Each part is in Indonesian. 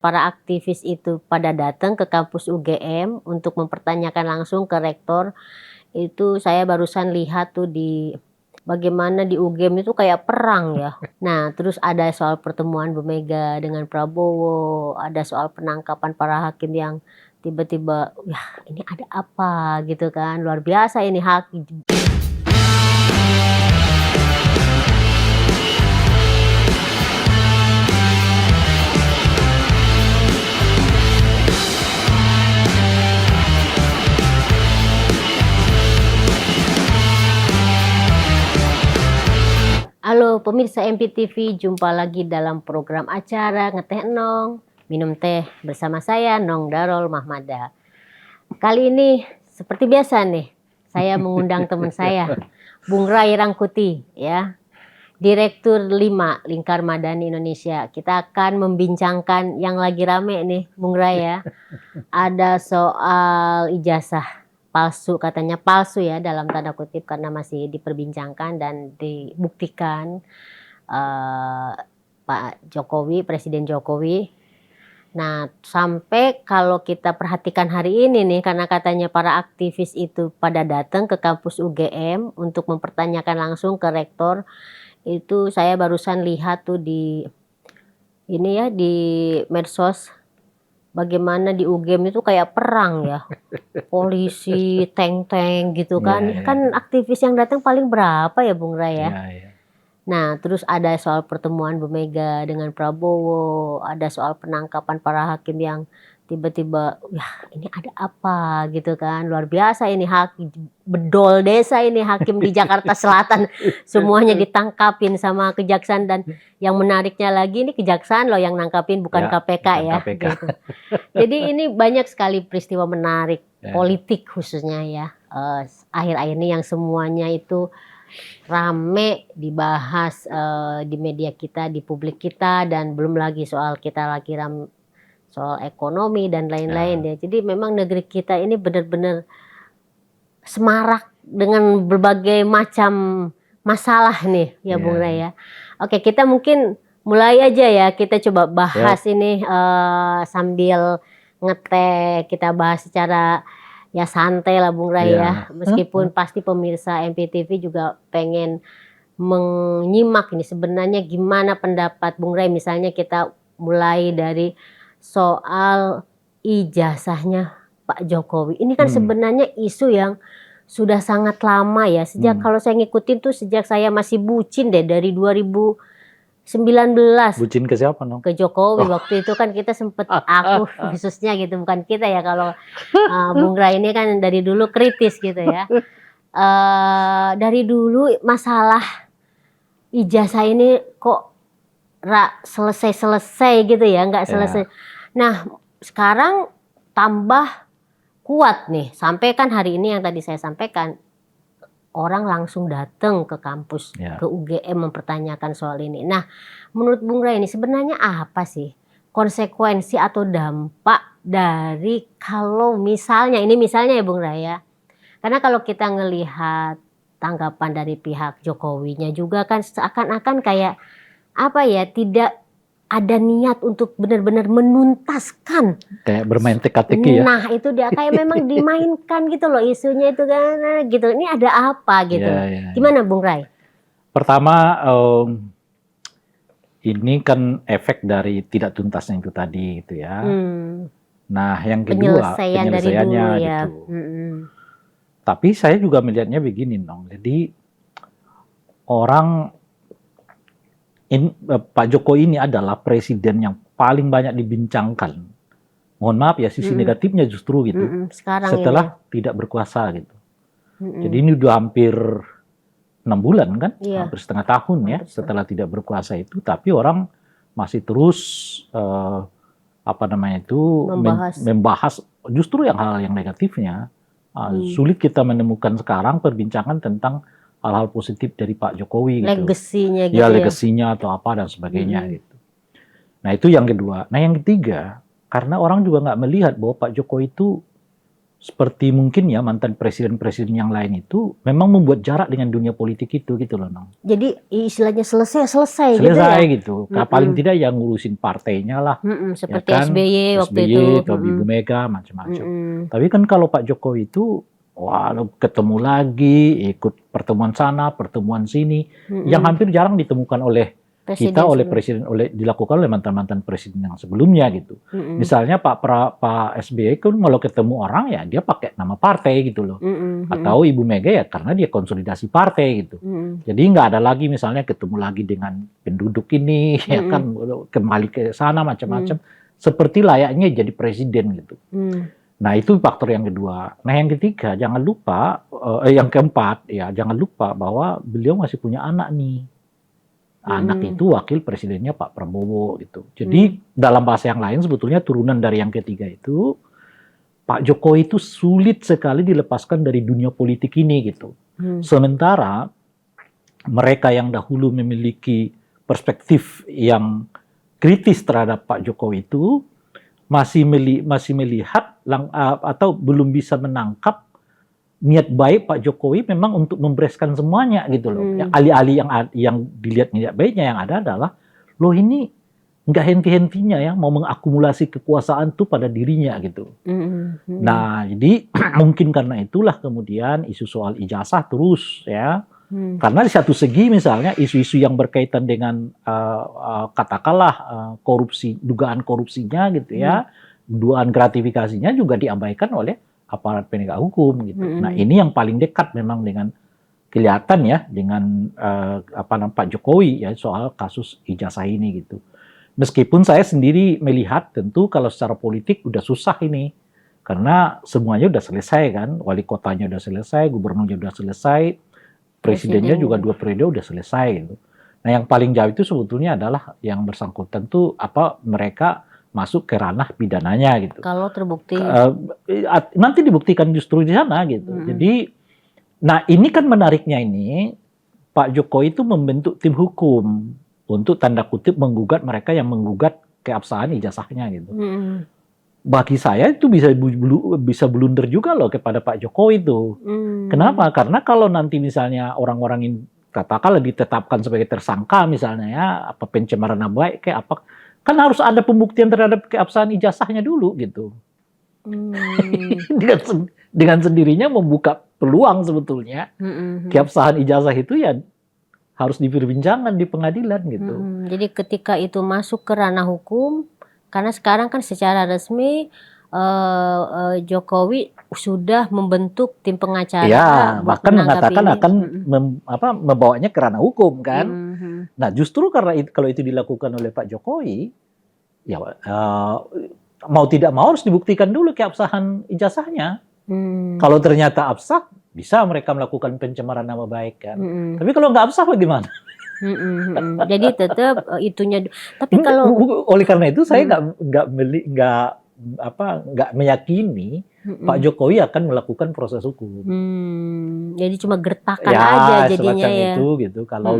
para aktivis itu pada datang ke kampus UGM untuk mempertanyakan langsung ke rektor, itu saya barusan lihat tuh bagaimana di UGM itu kayak perang ya. Nah, terus ada soal pertemuan Bu Mega dengan Prabowo, ada soal penangkapan para hakim yang tiba-tiba, "Yah, ini ada apa?" gitu kan. Luar biasa ini hakim. Halo pemirsa MPTV, jumpa lagi dalam program acara Ngeteh Nong, minum teh bersama saya Nong Darol Mahmada. Kali ini seperti biasa nih, saya mengundang teman saya, Bung Ray Rangkuti ya, Direktur 5 Lingkar Madani Indonesia. Kita akan membincangkan yang lagi rame nih, Bung Ray ya. Ada soal ijazah palsu, katanya palsu ya dalam tanda kutip karena masih diperbincangkan dan dibuktikan Pak Jokowi, Presiden Jokowi. Nah, sampai kalau kita perhatikan hari ini nih, karena katanya para aktivis itu pada datang ke kampus UGM untuk mempertanyakan langsung ke rektor, itu saya barusan lihat tuh di medsos. Bagaimana di UGM itu kayak perang ya, polisi, tank-tank gitu kan. Kan aktivis yang datang paling berapa ya Bung Ray ya? Nah, terus ada soal pertemuan Bu Mega dengan Prabowo, ada soal penangkapan para hakim yang tiba-tiba, "Yah, ini ada apa?" gitu kan. Luar biasa ini hakim, bedol desa ini hakim di Jakarta Selatan. Semuanya ditangkapin sama kejaksaan, dan yang menariknya lagi ini kejaksaan loh yang nangkapin, bukan KPK ya. Gitu. Jadi ini banyak sekali peristiwa menarik politik khususnya ya. Akhir-akhir ini yang semuanya itu rame dibahas di media kita, di publik kita, dan belum lagi soal kita lagi soal ekonomi dan lain-lain ya. Jadi memang negeri kita ini benar-benar semarak dengan berbagai macam masalah nih ya Bung Ray ya. Oke, kita mungkin mulai aja ya, kita coba bahas ini sambil ngeteh, kita bahas secara ya santai lah Bung Ray ya. Meskipun pasti pemirsa MPTV juga pengen menyimak ini sebenarnya gimana pendapat Bung Ray. Misalnya kita mulai dari soal ijazahnya Pak Jokowi. Ini kan sebenarnya isu yang sudah sangat lama ya. Sejak kalau saya ngikutin tuh sejak saya masih bucin deh, dari 2019. Bucin ke siapa Nong? Ke Jokowi. Waktu itu kan kita sempet, aku khususnya gitu, bukan kita ya, kalau Bung Ray ini kan dari dulu kritis gitu ya. Dari dulu masalah ijazah ini kok selesai-selesai gitu ya, nggak selesai. Nah, sekarang tambah kuat nih, sampai kan hari ini yang tadi saya sampaikan, orang langsung datang ke kampus, ke UGM mempertanyakan soal ini. Nah, menurut Bung Ray ini sebenarnya apa sih konsekuensi atau dampak dari kalau misalnya ya Bung Ray ya. Karena kalau kita ngelihat tanggapan dari pihak Jokowinya juga kan seakan-akan kayak apa ya, tidak ada niat untuk benar-benar menuntaskan. Kayak bermain teka-teki ya. Nah, itu dia kayak memang dimainkan gitu loh isunya itu kan gitu. Ini ada apa gitu. Gimana Bung Ray? Pertama, ini kan efek dari tidak tuntasnya itu tadi gitu ya. Nah, yang kedua penyelesaiannya ya. gitu. Tapi saya juga melihatnya begini Nong. Jadi Pak Jokowi ini adalah presiden yang paling banyak dibincangkan. Mohon maaf ya, sisi negatifnya justru gitu. Setelah tidak berkuasa gitu. Jadi ini udah hampir 6 bulan kan, hampir setengah tahun ya setelah tidak berkuasa itu. Tapi orang masih terus membahas justru hal yang negatifnya. Sulit kita menemukan sekarang perbincangan tentang hal-hal positif dari Pak Jokowi gitu. Legasinya gitu ya. Legasinya atau apa dan sebagainya gitu. Nah itu yang kedua. Nah yang ketiga, karena orang juga nggak melihat bahwa Pak Jokowi itu seperti mungkin ya mantan presiden-presiden yang lain itu memang membuat jarak dengan dunia politik itu gitu loh, Nong. Jadi istilahnya selesai gitu Selesai ya? gitu. Paling tidak yang ngurusin partainya lah. Seperti ya kan? SBY waktu itu. atau Ibu Mega macam-macam. Tapi kan kalau Pak Jokowi itu wah, ketemu lagi, ikut pertemuan sana, pertemuan sini, yang hampir jarang ditemukan oleh kita, dilakukan oleh mantan-mantan presiden yang sebelumnya gitu. Misalnya Pak SBY kan kalau ketemu orang ya dia pakai nama partai gitu loh. Atau Ibu Mega ya karena dia konsolidasi partai gitu. Jadi nggak ada lagi misalnya ketemu lagi dengan penduduk ini, ya kan kembali ke sana macam-macam. Seperti layaknya jadi presiden gitu. Nah itu faktor yang kedua. Nah yang ketiga jangan lupa, yang keempat ya jangan lupa bahwa beliau masih punya anak nih. Anak itu wakil presidennya Pak Prabowo gitu. Jadi dalam bahasa yang lain sebetulnya turunan dari yang ketiga itu Pak Jokowi itu sulit sekali dilepaskan dari dunia politik ini gitu. Sementara mereka yang dahulu memiliki perspektif yang kritis terhadap Pak Jokowi itu masih melihat atau belum bisa menangkap niat baik Pak Jokowi memang untuk membereskan semuanya gitu loh. Alih-alih yang dilihat niat baiknya yang ada adalah loh ini nggak henti-hentinya ya mau mengakumulasi kekuasaan tuh pada dirinya gitu. Nah jadi mungkin karena itulah kemudian isu soal ijazah terus ya. Karena di satu segi misalnya isu-isu yang berkaitan dengan katakanlah korupsi, dugaan korupsinya gitu ya, dugaan gratifikasinya juga diabaikan oleh aparat penegak hukum gitu. Nah ini yang paling dekat memang dengan kelihatan ya dengan Pak Jokowi ya soal kasus ijazah ini gitu. Meskipun saya sendiri melihat tentu kalau secara politik udah susah ini karena semuanya udah selesai kan, wali kotanya udah selesai, gubernurnya udah selesai, presidennya juga 2 periode udah selesai gitu. Nah yang paling jauh itu sebetulnya adalah yang bersangkutan tuh mereka masuk ke ranah pidananya gitu. Kalau terbukti. Nanti dibuktikan justru di sana gitu. Jadi, nah ini kan menariknya ini, Pak Jokowi itu membentuk tim hukum untuk tanda kutip menggugat mereka yang menggugat keabsahan ijazahnya gitu. Bagi saya itu bisa blunder juga loh kepada Pak Jokowi itu. Kenapa? Karena kalau nanti misalnya orang-orang yang katakanlah ditetapkan sebagai tersangka misalnya ya, apa pencemaran nama baik kayak apa, kan harus ada pembuktian terhadap keabsahan ijazahnya dulu gitu. Dengan sendirinya membuka peluang sebetulnya keabsahan ijazah itu ya harus diperbincangkan di pengadilan gitu. Jadi ketika itu masuk ke ranah hukum, karena sekarang kan secara resmi Jokowi sudah membentuk tim pengacara. Ya, bahkan mengatakan akan membawanya ke ranah hukum kan. Nah justru karena kalau itu dilakukan oleh Pak Jokowi, ya mau tidak mau harus dibuktikan dulu keabsahan ijazahnya. Kalau ternyata absah, bisa mereka melakukan pencemaran nama baik kan. Tapi kalau nggak absah bagaimana? Jadi tetap itunya. Tapi kalau oleh karena itu saya nggak meyakini Pak Jokowi akan melakukan proses hukum. Jadi cuma gertakan aja jadinya ya. Itu gitu. Kalau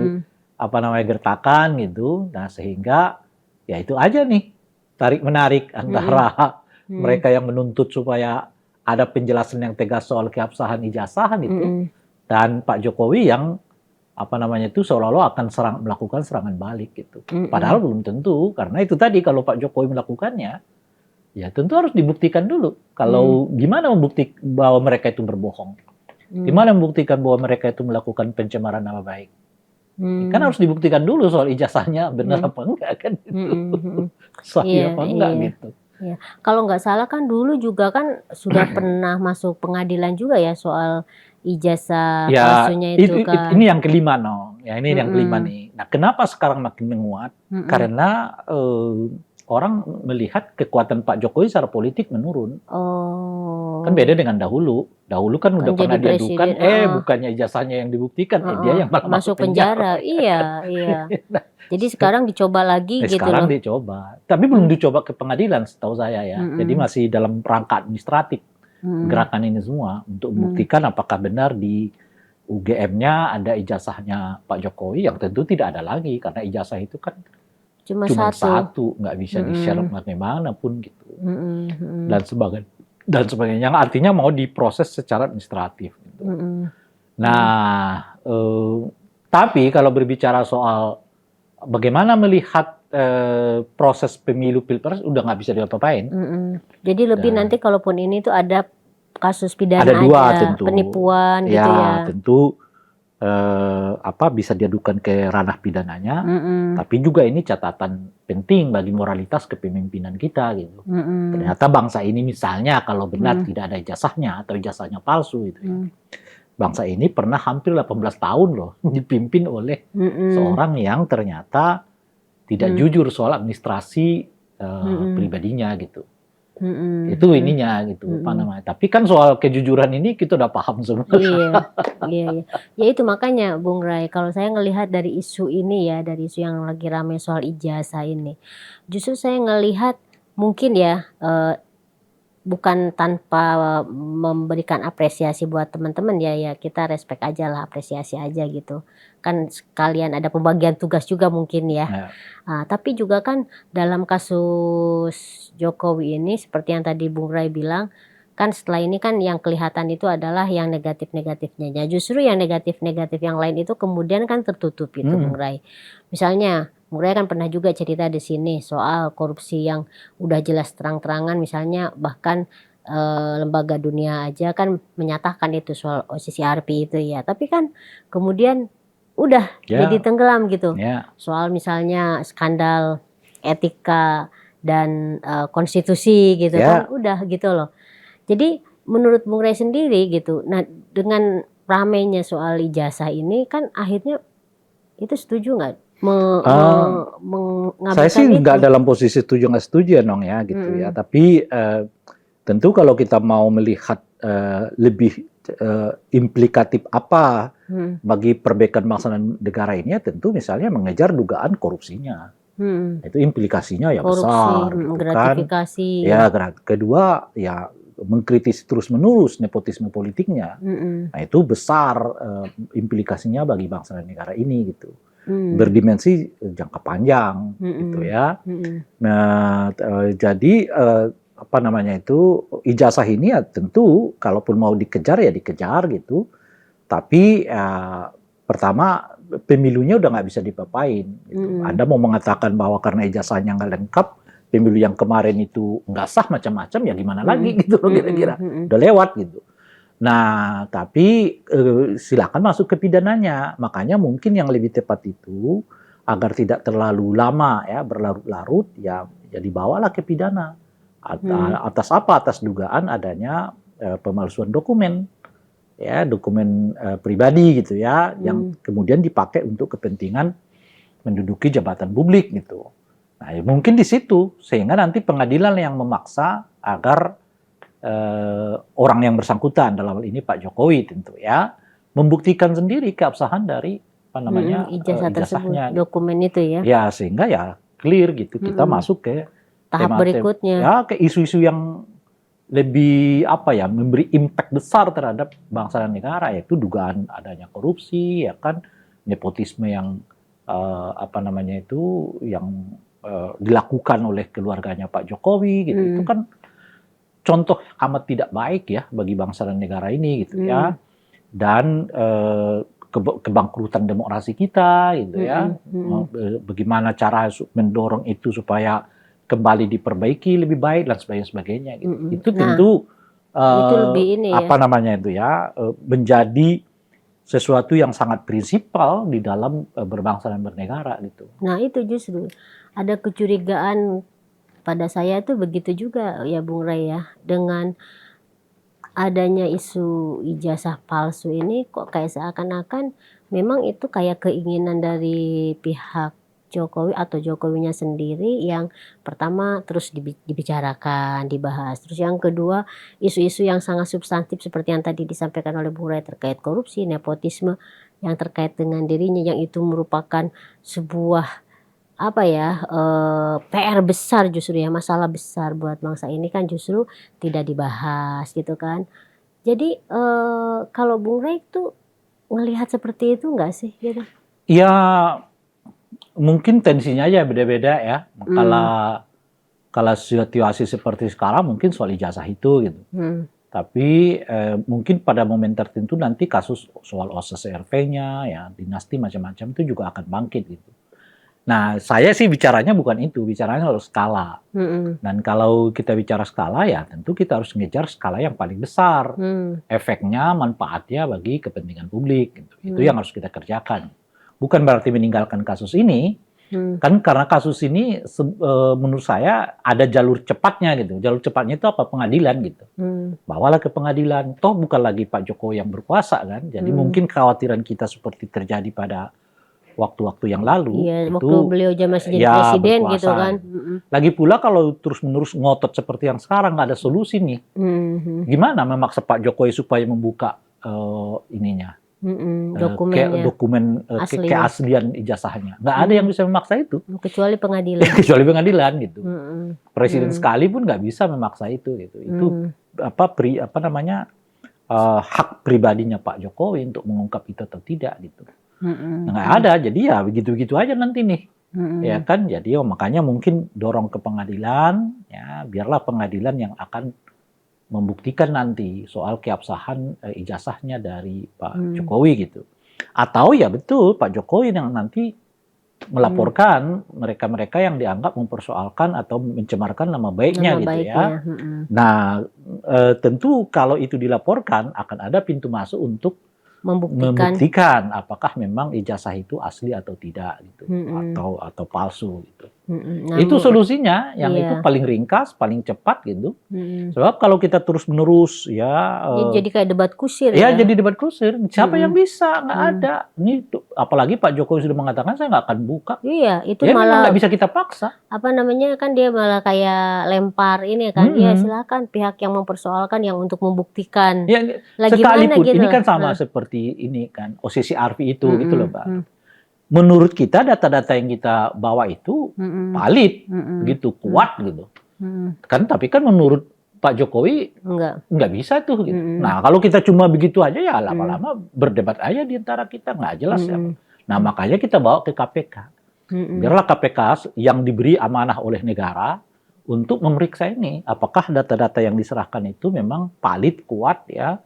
gertakan gitu. Nah sehingga ya itu aja nih tarik menarik antara mereka yang menuntut supaya ada penjelasan yang tegas soal keabsahan ijazah itu dan Pak Jokowi yang itu seolah-olah akan melakukan serangan balik gitu. Padahal belum tentu karena itu tadi kalau Pak Jokowi melakukannya ya tentu harus dibuktikan dulu. Kalau gimana membuktikan bahwa mereka itu berbohong? Gimana membuktikan bahwa mereka itu melakukan pencemaran nama baik? Kan harus dibuktikan dulu soal ijazahnya benar apa enggak kan gitu. Sahih apa enggak gitu. Ya. Kalau nggak salah kan dulu juga kan sudah pernah masuk pengadilan juga ya soal ijazah palsunya itu kan. Ini yang kelima Ya ini yang kelima nih. Nah kenapa sekarang makin menguat? Karena orang melihat kekuatan Pak Jokowi secara politik menurun. Kan beda dengan dahulu. Dahulu kan udah pernah diadukan, bukannya ijazahnya yang dibuktikan, dia yang malah masuk penjara. Iya. Nah, jadi sekarang dicoba lagi gitu sekarang dicoba. Tapi belum dicoba ke pengadilan setahu saya ya. Jadi masih dalam rangka administratif gerakan ini semua untuk membuktikan apakah benar di UGM-nya ada ijazahnya Pak Jokowi yang tentu tidak ada lagi karena ijazah itu kan cuma satu, nggak bisa di-share bagaimana pun gitu dan sebagainya. dan sebagainya. Artinya mau diproses secara administratif. Gitu. Nah, tapi kalau berbicara soal bagaimana melihat proses pemilu pilpres, udah nggak bisa diapa-apain. Jadi lebih nanti kalaupun ini tuh ada kasus pidana ada dua, aja, tentu. penipuan gitu ya. Tentu bisa diadukan ke ranah pidananya, tapi juga ini catatan penting bagi moralitas kepemimpinan kita gitu. Ternyata bangsa ini misalnya kalau benar tidak ada ijazahnya atau ijazahnya palsu gitu ya. Bangsa ini pernah hampir 18 tahun loh dipimpin oleh seorang yang ternyata tidak jujur soal administrasi pribadinya gitu. Itu ininya gitu, apa namanya. Tapi kan soal kejujuran ini kita udah paham semua. Iya. Ya itu makanya Bung Rai, kalau saya ngelihat dari isu ini ya, dari isu yang lagi ramai soal ijazah ini, justru saya ngelihat mungkin ya bukan tanpa memberikan apresiasi buat teman-teman ya kita respect aja lah, apresiasi aja gitu. Kan sekalian ada pembagian tugas juga mungkin ya. Tapi juga kan dalam kasus Jokowi ini seperti yang tadi Bung Rai bilang, kan setelah ini kan yang kelihatan itu adalah yang negatif-negatifnya. Justru yang negatif-negatif yang lain itu kemudian kan tertutup itu Bung Rai. Misalnya Bung Rai kan pernah juga cerita di sini soal korupsi yang udah jelas terang-terangan, misalnya bahkan lembaga dunia aja kan menyatakan itu soal OCCRP itu ya. Tapi kan kemudian udah jadi tenggelam gitu. Soal misalnya skandal etika dan konstitusi gitu kan udah gitu loh. Jadi menurut Bung Rai sendiri gitu, nah dengan ramainya soal ijazah ini kan akhirnya itu setuju nggak? Saya sih nggak dalam posisi setuju nggak setuju ya Nong ya gitu ya. Tapi tentu kalau kita mau melihat lebih implikatif apa bagi perbaikan bangsa dan negara ini ya tentu misalnya mengejar dugaan korupsinya. Itu implikasinya ya korupsi, besar. Gitu gratifikasi. Kan. Ya, kedua ya mengkritisi terus-menerus nepotisme politiknya. Nah itu besar implikasinya bagi bangsa dan negara ini gitu. Berdimensi jangka panjang gitu ya. Nah, jadi apa namanya itu ijazah ini ya tentu kalaupun mau dikejar ya dikejar gitu. Tapi pertama pemilunya udah nggak bisa dipapain. Gitu. Anda mau mengatakan bahwa karena ijazahnya nggak lengkap, pemilu yang kemarin itu nggak sah macam-macam ya gimana lagi gitu loh kira-kira. Udah lewat gitu. Nah, tapi silakan masuk ke pidananya. Makanya mungkin yang lebih tepat itu agar tidak terlalu lama ya berlarut-larut ya dibawalah ke pidana. Atas apa? Atas dugaan adanya pemalsuan dokumen. Ya, dokumen pribadi gitu ya yang kemudian dipakai untuk kepentingan menduduki jabatan publik gitu. Nah, ya mungkin di situ sehingga nanti pengadilan yang memaksa agar orang yang bersangkutan dalam hal ini Pak Jokowi tentu ya membuktikan sendiri keabsahan dari apa namanya ijazahnya, dokumen itu ya. Ya sehingga ya clear gitu kita masuk ke tahap berikutnya. Ya ke isu-isu yang lebih apa ya memberi impact besar terhadap bangsa dan negara yaitu dugaan adanya korupsi ya kan nepotisme yang apa namanya itu yang dilakukan oleh keluarganya Pak Jokowi gitu itu kan contoh amat tidak baik ya bagi bangsa dan negara ini gitu ya dan kebangkrutan demokrasi kita gitu ya bagaimana cara mendorong itu supaya kembali diperbaiki lebih baik dan sebagainya gitu. Itu tentu itu lebih ini apa namanya itu ya menjadi sesuatu yang sangat prinsipal di dalam berbangsa dan bernegara gitu. Nah itu justru ada kecurigaan pada saya tuh begitu juga ya Bung Ray ya dengan adanya isu ijazah palsu ini kok kayak seakan-akan memang itu kayak keinginan dari pihak Jokowi atau Jokowinya sendiri yang pertama terus dibicarakan, dibahas. Terus yang kedua isu-isu yang sangat substantif seperti yang tadi disampaikan oleh Bung Ray terkait korupsi, nepotisme yang terkait dengan dirinya yang itu merupakan sebuah apa ya PR besar justru ya masalah besar buat bangsa ini kan justru tidak dibahas gitu kan. Jadi kalau Bung Ray itu ngelihat seperti itu nggak sih gitu? Ya mungkin tensinya aja beda-beda ya. Kalau kalau situasi seperti sekarang mungkin soal ijazah itu gitu. Tapi mungkin pada momen tertentu nanti kasus soal OSSRV-nya, ya dinasti macam-macam itu juga akan bangkit gitu. Nah, saya sih bicaranya bukan itu, bicaranya harus skala. Dan kalau kita bicara skala, ya tentu kita harus mengejar skala yang paling besar. Efeknya, manfaatnya bagi kepentingan publik. Gitu. Itu yang harus kita kerjakan. Bukan berarti meninggalkan kasus ini, kan karena kasus ini menurut saya ada jalur cepatnya gitu. Jalur cepatnya itu apa? Pengadilan gitu. Bawalah ke pengadilan. Toh bukan lagi Pak Jokowi yang berkuasa kan. Jadi mungkin kekhawatiran kita seperti terjadi pada waktu-waktu yang lalu, iya, itu waktu beliau masih jadi presiden berkuasa, gitu kan. Lagi pula kalau terus-menerus ngotot seperti yang sekarang nggak ada solusi nih. Gimana memaksa Pak Jokowi supaya membuka ininya, dokumen keaslian ijazahnya? Nggak ada yang bisa memaksa itu. Kecuali pengadilan. Kecuali pengadilan gitu. Presiden sekalipun nggak bisa memaksa itu gitu. Itu hak pribadinya Pak Jokowi untuk mengungkap itu atau tidak gitu. Nggak ada, jadi ya begitu-begitu aja nanti nih, ya kan? Jadi makanya mungkin dorong ke pengadilan, ya biarlah pengadilan yang akan membuktikan nanti soal keabsahan ijazahnya dari Pak Jokowi gitu. Atau ya betul Pak Jokowi yang nanti melaporkan mereka-mereka yang dianggap mempersoalkan atau mencemarkan nama baiknya gitu ya. Nah, tentu kalau itu dilaporkan akan ada pintu masuk untuk membuktikan apakah memang ijazah itu asli atau tidak gitu, atau palsu gitu. Itu solusinya yang itu paling ringkas, paling cepat gitu. Sebab kalau kita terus-menerus ya jadi kayak debat kusir ya. Jadi debat kusir. Siapa yang bisa? Nggak ada. Ini apalagi Pak Jokowi sudah mengatakan saya nggak akan buka. Iya, itu ya, malah nggak bisa kita paksa. Apa namanya kan dia malah kayak lempar ini kan. Ya silakan pihak yang mempersoalkan yang untuk membuktikan. Ya, sekalipun gitu. Ini kan sama seperti ini kan OCC Arfi itu gitu loh Pak. Menurut kita data-data yang kita bawa itu valid, gitu, kuat gitu. Kan tapi kan menurut Pak Jokowi nggak bisa tuh gitu. Nah kalau kita cuma begitu aja ya lama-lama berdebat aja di antara kita, nggak jelas ya. Nah makanya kita bawa ke KPK. Biarlah KPK yang diberi amanah oleh negara untuk memeriksa ini, apakah data-data yang diserahkan itu memang valid, kuat ya,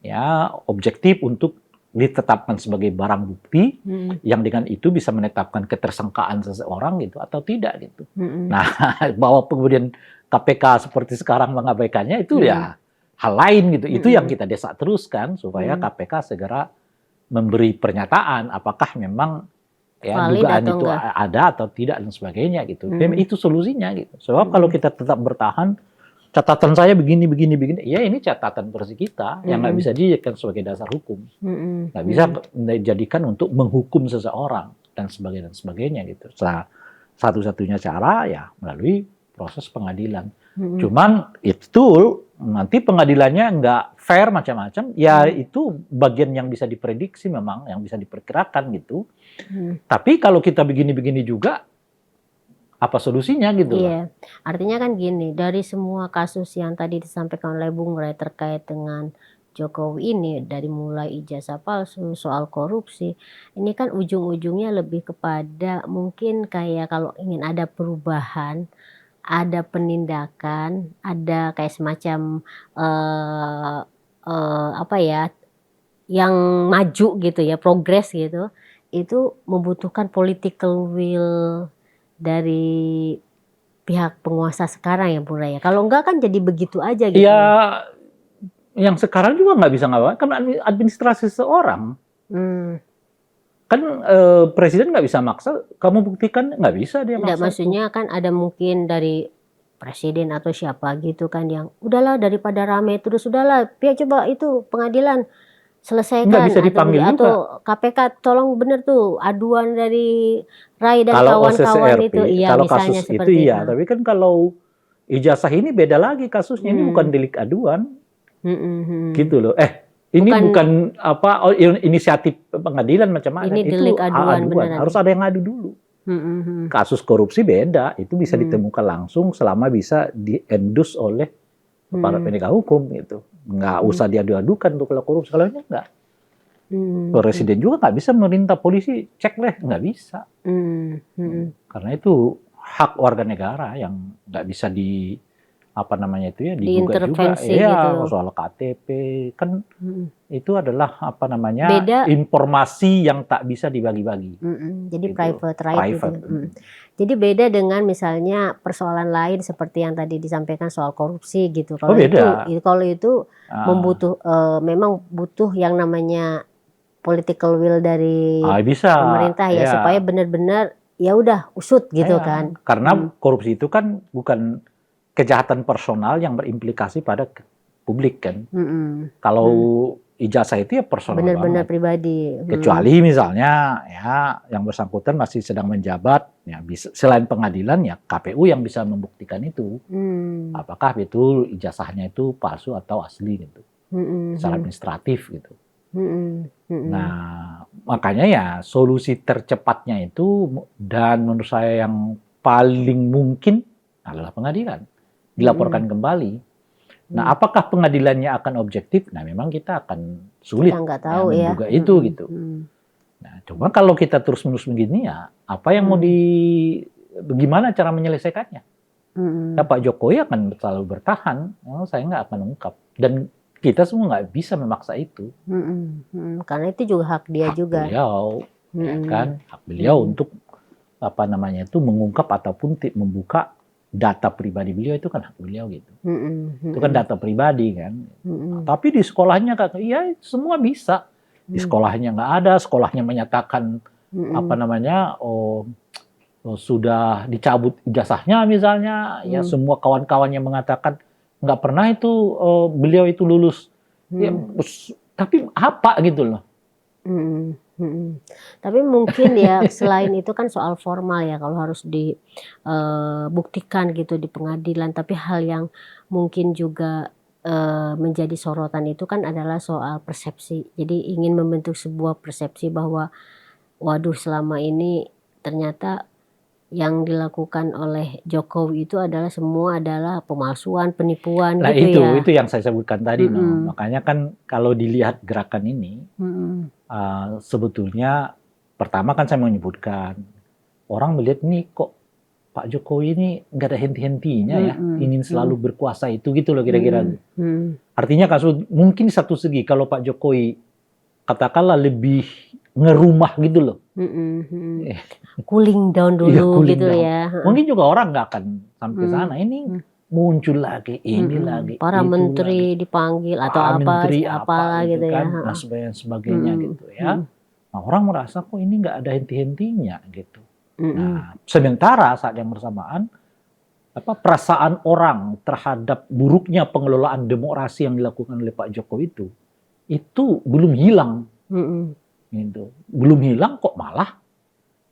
ya objektif untuk ditetapkan sebagai barang bukti yang dengan itu bisa menetapkan ketersangkaan seseorang gitu atau tidak gitu. Nah, bahwa kemudian KPK seperti sekarang mengabaikannya itu ya hal lain gitu. Itu yang kita desak terus kan supaya KPK segera memberi pernyataan apakah memang ya dugaan itu ada atau tidak dan sebagainya gitu. Itu solusinya gitu. Sebab kalau kita tetap bertahan, catatan saya begini, ya ini catatan versi kita yang nggak bisa dijadikan sebagai dasar hukum, nggak bisa dijadikan untuk menghukum seseorang dan sebagainya gitu. Satu-satunya cara ya melalui proses pengadilan. Cuman itu nanti pengadilannya nggak fair macam-macam, ya itu bagian yang bisa diprediksi memang, yang bisa diperkirakan gitu. Tapi kalau kita begini-begini juga, apa solusinya gitu? Iya, artinya kan gini, dari semua kasus yang tadi disampaikan oleh Bung Ray terkait dengan Jokowi ini, dari mulai ijazah palsu, soal korupsi, ini kan ujung-ujungnya lebih kepada mungkin kayak kalau ingin ada perubahan, ada penindakan, ada kayak semacam apa ya, yang maju gitu ya, progres gitu, itu membutuhkan political will dari pihak penguasa sekarang ya Bung Ray. Kalau enggak kan jadi begitu aja gitu. Ya, yang sekarang juga nggak bisa ngawal, kan administrasi seseorang. Kan presiden nggak bisa maksa, kamu buktikan, nggak bisa dia maksa. Nggak, maksudnya kan ada mungkin dari presiden atau siapa gitu kan yang udahlah daripada rame terus udahlah, pihak coba itu pengadilan selesaikan, nggak bisa dipanggil atau KPK tolong bener tuh aduan dari Ray dan kawan-kawan itu, iya kalau misalnya kasus seperti itu iya, tapi kan kalau ijazah ini beda lagi kasusnya, ini bukan delik aduan, gitu loh. Ini bukan apa inisiatif pengadilan macam mana, ini itu delik aduan, harus ada yang ngadu dulu. Kasus korupsi beda, itu bisa ditemukan langsung selama bisa di-endus oleh para penegak hukum gitu. Nggak usah diadu-adukan untuk kalau korupsi, kalau ini enggak. Presiden juga nggak bisa memerintah polisi cek deh, nggak bisa. Karena itu hak warga negara yang nggak bisa digugat juga, diintervensi ya gitu. soal KTP kan itu adalah Beda. informasi yang tak bisa dibagi-bagi. Jadi Gitu. private right gitu. Jadi beda dengan misalnya persoalan lain seperti yang tadi disampaikan soal korupsi gitu. Kalau beda. itu memang butuh yang namanya political will dari pemerintah ya, supaya benar-benar ya udah usut gitu kan. Karena korupsi itu kan bukan kejahatan personal yang berimplikasi pada publik kan. Kalau ijazah itu ya personal benar-benar pribadi. Kecuali misalnya ya yang bersangkutan masih sedang menjabat, ya selain pengadilan ya KPU yang bisa membuktikan itu. Apakah betul ijazahnya itu palsu atau asli gitu. Secara administratif gitu. Nah, makanya ya solusi tercepatnya itu dan menurut saya yang paling mungkin adalah pengadilan. Dilaporkan kembali. Nah, apakah pengadilannya akan objektif? Nah, memang kita akan sulit menduga itu gitu. Nah, coba kalau kita terus-menerus begini ya, apa yang bagaimana cara menyelesaikannya? Nah, Pak Jokowi akan selalu bertahan, saya nggak akan ungkap. Dan kita semua nggak bisa memaksa itu. Karena itu juga hak dia juga. Beliau, ya kan, hak beliau untuk mengungkap ataupun membuka data pribadi beliau, itu kan hak beliau gitu. Itu kan data pribadi kan. Tapi di sekolahnya ya semua bisa. Di sekolahnya nggak ada, sekolahnya menyatakan sudah dicabut ijazahnya misalnya, ya semua kawan-kawannya mengatakan nggak pernah itu beliau itu lulus. Ya, tapi apa gitu loh. Tapi mungkin ya selain itu kan soal formal ya, kalau harus dibuktikan gitu di pengadilan. Tapi hal yang mungkin juga menjadi sorotan itu kan adalah soal persepsi. Jadi ingin membentuk sebuah persepsi bahwa waduh, selama ini ternyata yang dilakukan oleh Jokowi itu semua adalah pemalsuan, penipuan gitu ya. Itu yang saya sebutkan tadi. Makanya kan kalau dilihat gerakan ini, sebetulnya pertama kan saya menyebutkan, orang melihat nih kok Pak Jokowi ini nggak ada henti-hentinya ya, ingin selalu berkuasa itu gitu loh kira-kira. Artinya mungkin satu segi kalau Pak Jokowi katakanlah lebih ngerumah gitu loh. Cooling down dulu gitu ya. Mungkin juga orang nggak akan sampai sana. Ini muncul lagi, ini lagi. Para menteri lagi dipanggil atau apalah gitu kan, ya. Dan sebagainya gitu ya. Nah, orang merasa kok ini nggak ada henti-hentinya gitu. Nah, sementara saat yang bersamaan perasaan orang terhadap buruknya pengelolaan demokrasi yang dilakukan oleh Pak Jokowi itu belum hilang. Gitu. Belum hilang kok malah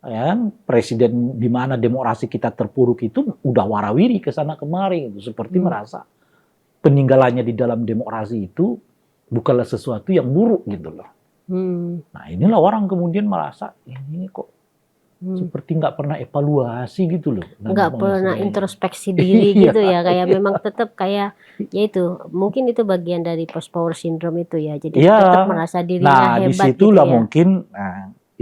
ya kan, presiden di mana demokrasi kita terpuruk itu udah warawiri ke sana kemari gitu, seperti merasa peninggalannya di dalam demokrasi itu bukanlah sesuatu yang buruk gitu loh. Nah, inilah orang kemudian merasa ini kok seperti nggak pernah evaluasi gitu loh, nggak pernah introspeksi diri gitu ya, kayak memang tetap kayak ya itu mungkin itu bagian dari post power syndrome itu ya, jadi tetap merasa dirinya hebat. Nah, disitulah gitu ya. Mungkin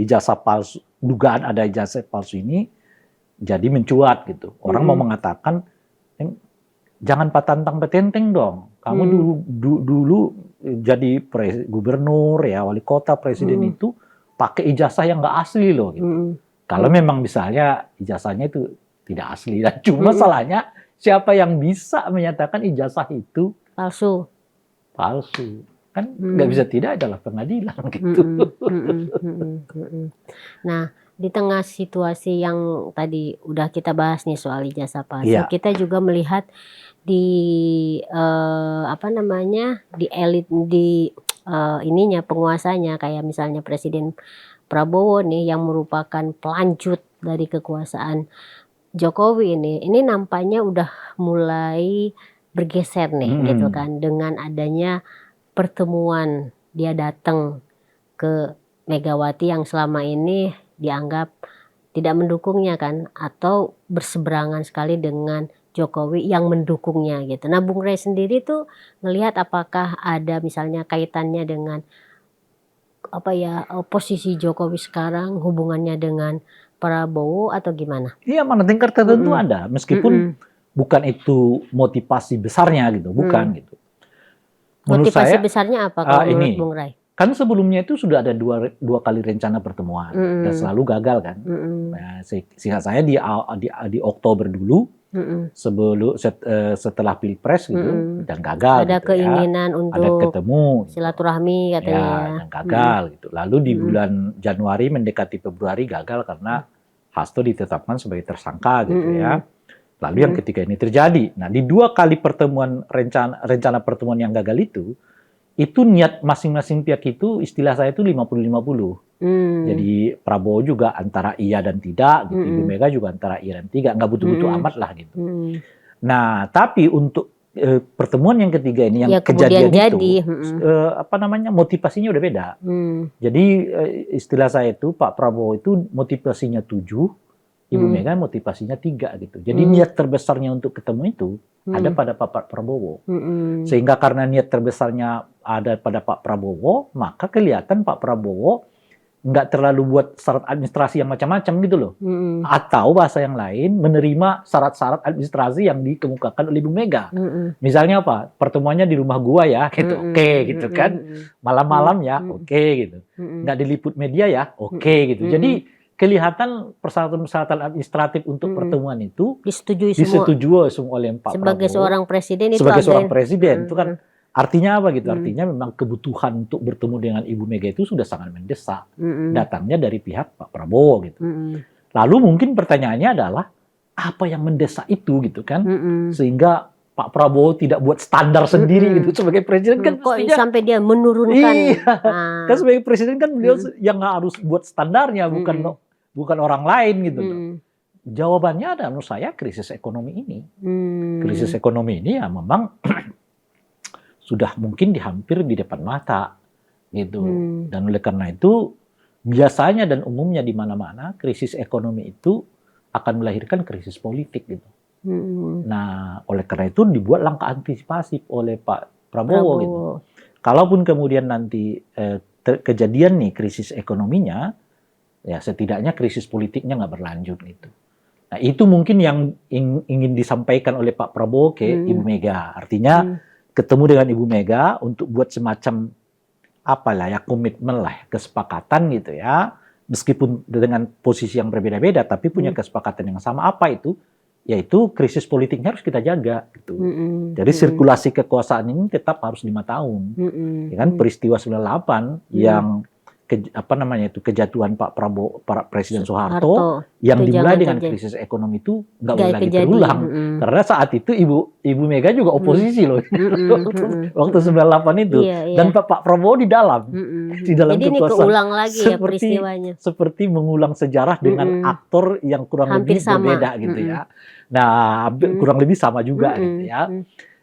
ijazah palsu, dugaan ada ijazah palsu ini jadi mencuat gitu. Orang mau mengatakan jangan patantang petenteng dong. Kamu dulu jadi gubernur ya, wali kota, presiden itu pakai ijazah yang nggak asli loh gitu. Kalau memang misalnya ijazahnya itu tidak asli, dan cuma salahnya siapa yang bisa menyatakan ijazah itu palsu? Kan nggak bisa tidak, adalah pengadilan gitu. Nah, di tengah situasi yang tadi udah kita bahas nih soal ijazah palsu, kita juga melihat di di elit ininya, penguasanya, kayak misalnya Presiden Prabowo nih yang merupakan pelanjut dari kekuasaan Jokowi ini nampaknya udah mulai bergeser nih gitu kan, dengan adanya pertemuan dia datang ke Megawati yang selama ini dianggap tidak mendukungnya kan, atau berseberangan sekali dengan Jokowi yang mendukungnya gitu. Nah, Bung Rey sendiri tuh ngelihat apakah ada misalnya kaitannya dengan posisi Jokowi sekarang, hubungannya dengan Prabowo atau gimana? Iya, mana tingkat tertentu ada, meskipun bukan itu motivasi besarnya gitu, bukan gitu. Menurut motivasi saya, besarnya apa kalau menurut ini, Bung Rai? kan sebelumnya itu sudah ada dua kali rencana pertemuan dan selalu gagal kan. Nah, seingat saya di Oktober dulu, setelah Pilpres gitu, dan gagal. Ada gitu keinginan untuk ada ketemu silaturahmi katanya ya. dan gagal gitu. Lalu di bulan Januari mendekati Februari gagal karena Hasto ditetapkan sebagai tersangka gitu ya. Lalu yang ketiga ini terjadi. Nah, di dua kali pertemuan rencana pertemuan yang gagal itu niat masing-masing pihak itu, istilah saya itu 50-50. Jadi Prabowo juga antara iya dan tidak, gitu. Ibu Mega juga antara iya dan tidak, nggak butuh-butuh amat lah gitu. Nah, tapi untuk pertemuan yang ketiga ini yang kejadian itu, motivasinya udah beda. Jadi istilah saya itu Pak Prabowo itu motivasinya 7, Ibu Mega motivasinya 3 gitu. Jadi niat terbesarnya untuk ketemu itu ada pada Pak Prabowo. Sehingga karena niat terbesarnya ada pada Pak Prabowo, maka kelihatan Pak Prabowo nggak terlalu buat syarat administrasi yang macam-macam gitu loh. Atau bahasa yang lain, menerima syarat-syarat administrasi yang dikemukakan oleh Ibu Mega. Misalnya apa? Pertemuannya di rumah gua ya, gitu. Oke, gitu kan. Malam-malam ya, oke gitu. Nggak diliput media ya, oke gitu. Jadi kelihatan persyaratan-persyaratan administratif untuk pertemuan itu disetujui semua oleh Pak Prabowo. Sebagai seorang presiden itu sebagai seorang presiden itu kan artinya apa gitu? Artinya memang kebutuhan untuk bertemu dengan Ibu Mega itu sudah sangat mendesak. Datangnya dari pihak Pak Prabowo gitu. Lalu mungkin pertanyaannya adalah apa yang mendesak itu gitu kan? Sehingga Pak Prabowo tidak buat standar sendiri gitu sebagai presiden kan kok sampai dia menurunkan. Iya. Kan sebagai presiden kan beliau yang harus buat standarnya, bukan orang lain gitu. Jawabannya ada menurut saya krisis ekonomi ini. Krisis ekonomi ini ya memang sudah mungkin hampir di depan mata gitu. Dan oleh karena itu biasanya dan umumnya di mana-mana krisis ekonomi itu akan melahirkan krisis politik gitu. Nah, oleh karena itu dibuat langkah antisipasi oleh Pak Prabowo. Gitu. Kalaupun kemudian nanti kejadian nih krisis ekonominya, ya setidaknya krisis politiknya nggak berlanjut gitu. Nah, itu mungkin yang ingin disampaikan oleh Pak Prabowo ke Ibu Mega. Artinya ketemu dengan Ibu Mega untuk buat semacam komitmen lah, kesepakatan gitu ya. Meskipun dengan posisi yang berbeda-beda, tapi punya kesepakatan yang sama. Apa itu? Yaitu krisis politiknya harus kita jaga gitu. Jadi sirkulasi kekuasaan ini tetap harus 5 tahun. Ya kan peristiwa 98 yang kejatuhan Pak Prabowo, Pak Presiden Soeharto yang dimulai dengan krisis ekonomi itu nggak boleh lagi terulang. Karena saat itu Ibu Mega juga oposisi loh. Waktu 98 itu. Dan Pak Prabowo di dalam Jadi ini keulang lagi ya peristiwanya. Seperti mengulang sejarah dengan aktor yang kurang lebih berbeda gitu ya. Nah, kurang lebih sama juga gitu ya.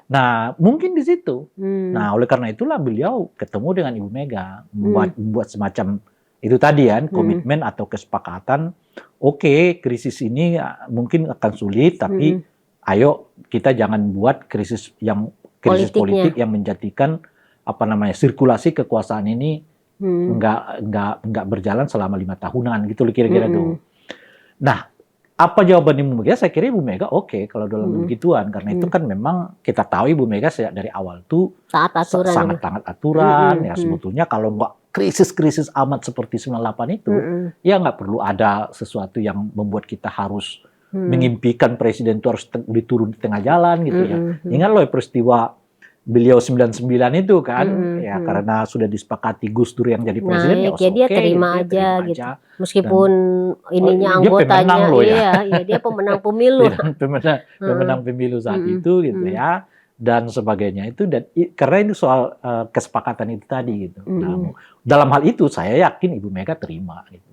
Nah, mungkin di situ. Nah, oleh karena itulah beliau ketemu dengan Ibu Mega, membuat semacam itu tadi kan, komitmen atau kesepakatan. Oke, krisis ini mungkin akan sulit, tapi ayo kita jangan buat krisis politik yang menjadikan sirkulasi kekuasaan ini nggak berjalan selama 5 tahunan gitu kira-kira tuh. Nah, apa jawaban Ibu Mega? Saya kira Ibu Mega oke kalau dalam begituan. Karena itu kan memang kita tahu Ibu Mega sejak dari awal tuh sangat aturan. Ya sebetulnya kalau nggak krisis-krisis amat seperti 98 itu, ya nggak perlu ada sesuatu yang membuat kita harus mengimpikan presiden itu harus diturun di tengah jalan gitu ya. Ingat loh peristiwa beliau 99 itu kan, ya karena sudah disepakati Gus Dur yang jadi presiden, ya dia terima aja gitu. Meskipun ininya anggotanya, dia pemenang pemilu. pemenang pemilu saat itu gitu ya, dan sebagainya itu. Dan karena itu soal kesepakatan itu tadi gitu. Nah, dalam hal itu saya yakin Ibu Mega terima gitu.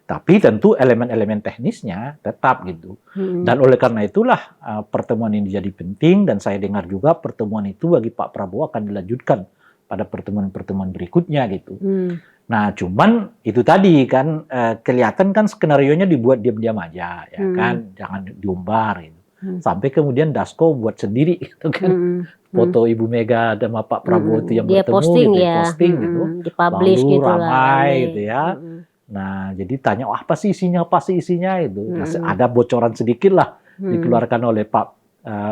Tapi tentu elemen-elemen teknisnya tetap gitu. Dan oleh karena itulah pertemuan ini jadi penting, dan saya dengar juga pertemuan itu bagi Pak Prabowo akan dilanjutkan pada pertemuan-pertemuan berikutnya gitu. Nah, cuman itu tadi kan kelihatan kan skenarionya dibuat diam-diam aja ya kan, jangan diumbar gitu. Sampai kemudian Dasko buat sendiri gitu kan. Foto Ibu Mega dan Pak Prabowo itu yang dia bertemu posting gitu, ya. posting gitu. Dipublish lalu gitu ramai lah, gitu ya. Nah, jadi tanya, oh, apa sih isinya itu. Nah, ada bocoran sedikit lah dikeluarkan oleh Pak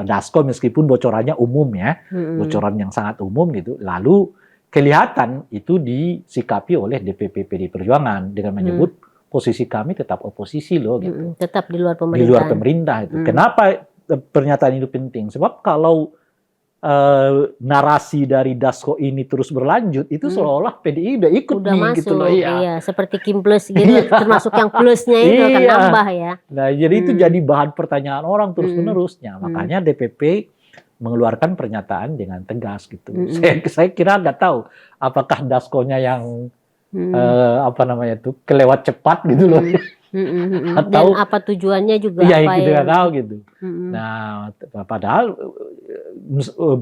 Dasko, meskipun bocorannya umum ya, bocoran yang sangat umum gitu. Lalu kelihatan itu disikapi oleh DPP PD Perjuangan dengan menyebut posisi kami tetap oposisi loh gitu. Tetap di luar pemerintahan. Di luar pemerintah itu. Kenapa pernyataan itu penting? Sebab kalau narasi dari Dasko ini terus berlanjut, itu seolah-olah PDI udah ikut udah nih masuk, gitu loh. Iya, seperti Kim Plus gitu, termasuk yang plusnya itu akan nambah ya. Nah, jadi itu jadi bahan pertanyaan orang terus-menerusnya. Makanya DPP mengeluarkan pernyataan dengan tegas gitu. Saya kira nggak tahu apakah Daskonya yang kelewat cepat gitu loh. Dan apa tujuannya juga iya, kita nggak tahu gitu. Nah, padahal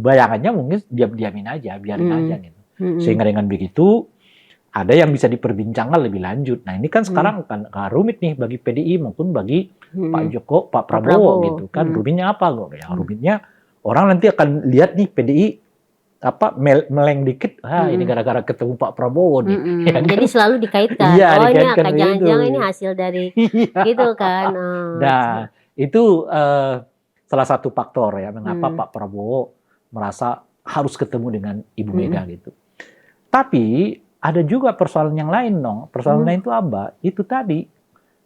bayangannya mungkin diam-diamin aja, biarin aja gitu. Sehingga dengan begitu ada yang bisa diperbincangkan lebih lanjut. Nah, ini kan sekarang kan rumit nih bagi PDI maupun bagi Pak Prabowo gitu kan. Rumitnya apa kok? Ya, rumitnya orang nanti akan lihat nih PDI meleng dikit, ini gara-gara ketemu Pak Prabowo nih. Ya, jadi selalu dikaitkan. Iya, ini jangan-jangan ini hasil dari gitu kan. Nah, itu salah satu faktor ya mengapa Pak Prabowo merasa harus ketemu dengan Ibu Mega gitu. Tapi ada juga persoalan yang lain dong. Persoalan lain itu apa? Itu tadi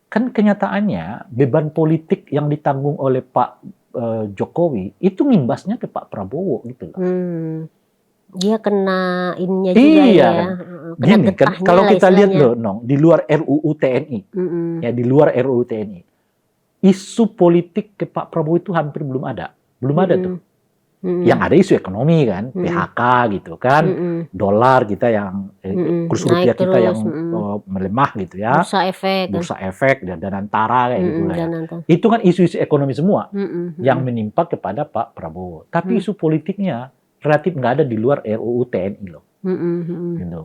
kan kenyataannya beban politik yang ditanggung oleh Pak Jokowi itu ngimbasnya ke Pak Prabowo gitu loh. Dia kena ininya juga iya, ya. Kena gini, kan, kalau kita lihat loh, di luar RUU TNI, ya di luar RUU TNI, isu politik ke Pak Prabowo itu hampir belum ada tuh. Yang ada isu ekonomi kan, PHK gitu kan, dolar kita yang kurs rupiah kita yang melemah gitu ya, bursa efek dan antara kayak gitu lah. Ya. Itu kan isu-isu ekonomi semua yang menimpa kepada Pak Prabowo. Tapi isu politiknya relatif nggak ada di luar RUU TNI loh. Gitu.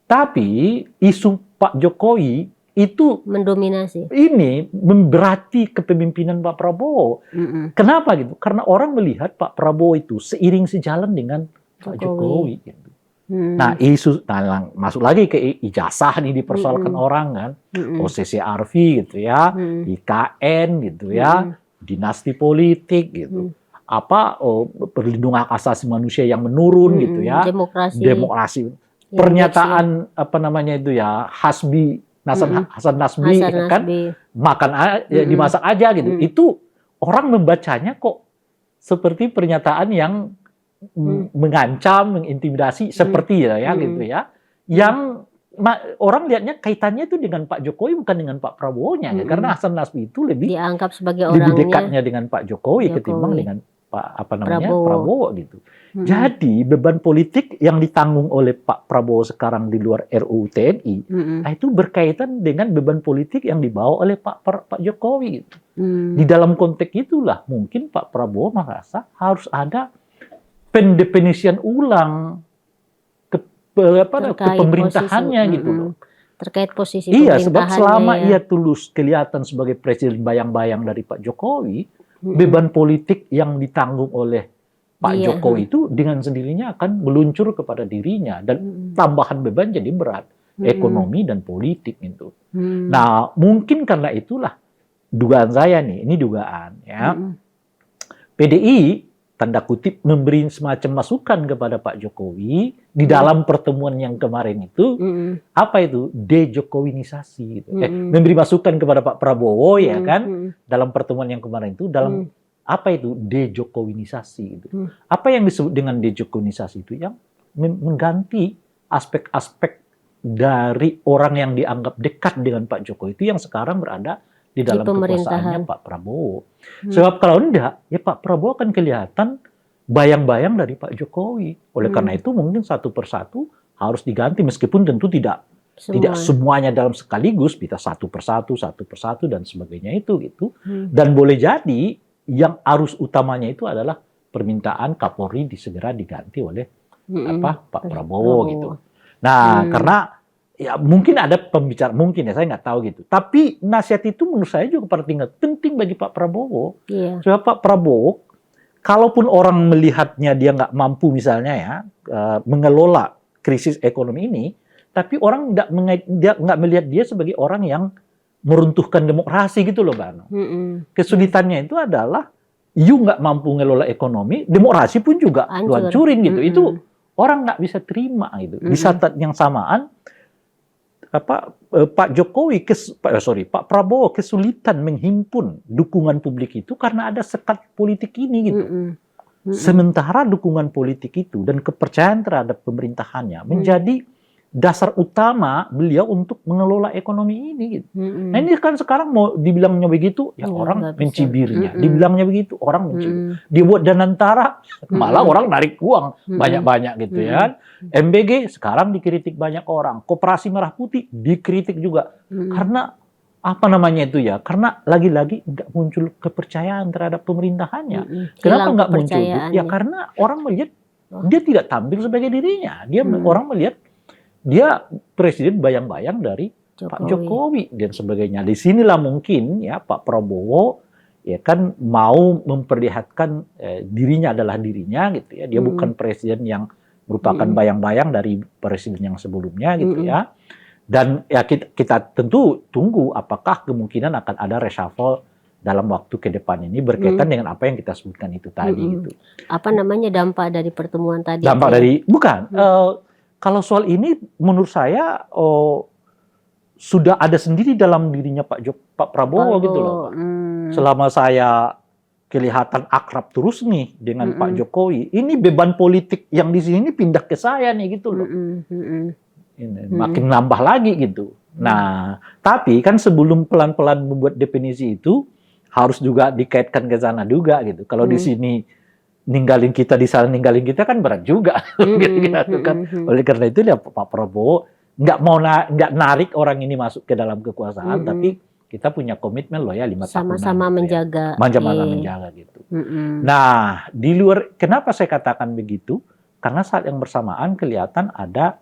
Tapi isu Pak Jokowi itu mendominasi. Ini memberati kepemimpinan Pak Prabowo. Kenapa gitu? Karena orang melihat Pak Prabowo itu seiring sejalan dengan Pak Jokowi. Gitu. Nah, masuk lagi ke ijazah nih dipersoalkan orang kan, OCCRV gitu ya, IKN gitu ya, dinasti politik gitu. Perlindungan hak asasi manusia yang menurun gitu ya, demokrasi. Pernyataan Hasan Nasbi kan dimasak aja gitu. Itu orang membacanya kok seperti pernyataan yang mengancam, mengintimidasi seperti ya gitu ya. Yang orang lihatnya kaitannya itu dengan Pak Jokowi bukan dengan Pak Prabowo-nya ya. Karena Hasan Nasbi itu lebih dianggap sebagai orangnya lebih dekatnya dengan Pak Jokowi ketimbang dengan Prabowo gitu. Jadi beban politik yang ditanggung oleh Pak Prabowo sekarang di luar RUU TNI, itu berkaitan dengan beban politik yang dibawa oleh Pak Jokowi gitu. Di dalam konteks itulah mungkin Pak Prabowo merasa harus ada pendefinisian ulang kepemerintahannya gitu loh. Terkait posisi pemerintahannya. Iya, sebab selama ia tulus kelihatan sebagai presiden bayang-bayang dari Pak Jokowi, beban politik yang ditanggung oleh Pak Jokowi itu dengan sendirinya akan meluncur kepada dirinya dan tambahan beban jadi berat ekonomi dan politik gitu. Nah, mungkin karena itulah dugaan saya nih, ini dugaan ya. PDI tanda kutip memberi semacam masukan kepada Pak Jokowi di dalam pertemuan yang kemarin itu apa itu dejokowinisasi gitu. Memberi masukan kepada Pak Prabowo ya kan dalam pertemuan yang kemarin itu dalam apa itu dejokowinisasi itu. Apa yang disebut dengan dejokowinisasi itu yang mengganti aspek-aspek dari orang yang dianggap dekat dengan Pak Jokowi itu yang sekarang berada di dalam kekuasaannya Pak Prabowo. Sebab kalau enggak, ya Pak Prabowo akan kelihatan bayang-bayang dari Pak Jokowi. Oleh karena itu mungkin satu persatu harus diganti meskipun tentu tidak semuanya dalam sekaligus, bisa satu persatu dan sebagainya itu gitu. Dan boleh jadi yang arus utamanya itu adalah permintaan Kapolri segera diganti oleh Pak Prabowo gitu. Nah, karena ya mungkin ada pembicara, mungkin ya saya nggak tahu gitu. Tapi nasihat itu menurut saya juga penting bagi Pak Prabowo. Sebab Pak Prabowo, kalaupun orang melihatnya dia nggak mampu misalnya ya mengelola krisis ekonomi ini, tapi orang nggak melihat dia sebagai orang yang meruntuhkan demokrasi gitu loh, Bang. Kesulitannya itu adalah you nggak mampu ngelola ekonomi, demokrasi pun juga lu hancurin gitu. Itu orang nggak bisa terima gitu. Di saat yang samaan Pak Prabowo kesulitan menghimpun dukungan publik itu karena ada sekat politik ini gitu. Sementara dukungan politik itu dan kepercayaan terhadap pemerintahannya menjadi dasar utama beliau untuk mengelola ekonomi ini gitu. Nah ini kan sekarang mau dibilangnya begitu, ya orang mencibirnya. Dibilangnya begitu, orang mencibir. Dia buat danantara, malah orang narik uang banyak-banyak gitu ya. MBG sekarang dikritik banyak orang. Koperasi Merah Putih dikritik juga. Karena apa namanya itu ya? Karena lagi-lagi nggak muncul kepercayaan terhadap pemerintahannya. Kenapa nggak muncul? Ya karena orang melihat dia tidak tampil sebagai dirinya. Orang melihat dia presiden bayang-bayang dari Pak Jokowi dan sebagainya. Di sinilah mungkin ya Pak Prabowo ya kan mau memperlihatkan dirinya adalah dirinya gitu ya. Dia bukan presiden yang merupakan bayang-bayang dari presiden yang sebelumnya gitu ya. Dan ya kita tentu tunggu apakah kemungkinan akan ada reshuffle dalam waktu ke depan ini berkaitan dengan apa yang kita sebutkan itu tadi gitu. Apa namanya dampak dari pertemuan tadi? Dampak dari bukan. Kalau soal ini menurut saya sudah ada sendiri dalam dirinya Pak Prabowo gitu loh. Pak. Selama saya kelihatan akrab terus nih dengan Pak Jokowi, ini beban politik yang di sini pindah ke saya nih gitu loh. Ini, makin nambah lagi gitu. Nah, tapi kan sebelum pelan-pelan membuat definisi itu harus juga dikaitkan ke sana juga gitu. Kalau di sini ninggalin kita, di sana ninggalin kita kan berat juga. Gitu kan. Oleh karena itu ya Pak Prabowo nggak narik orang ini masuk ke dalam kekuasaan, tapi kita punya komitmen loh ya 5 tahun. Sama-sama menjaga. Sama-sama menjaga gitu. Nah, di luar, kenapa saya katakan begitu? Karena saat yang bersamaan kelihatan ada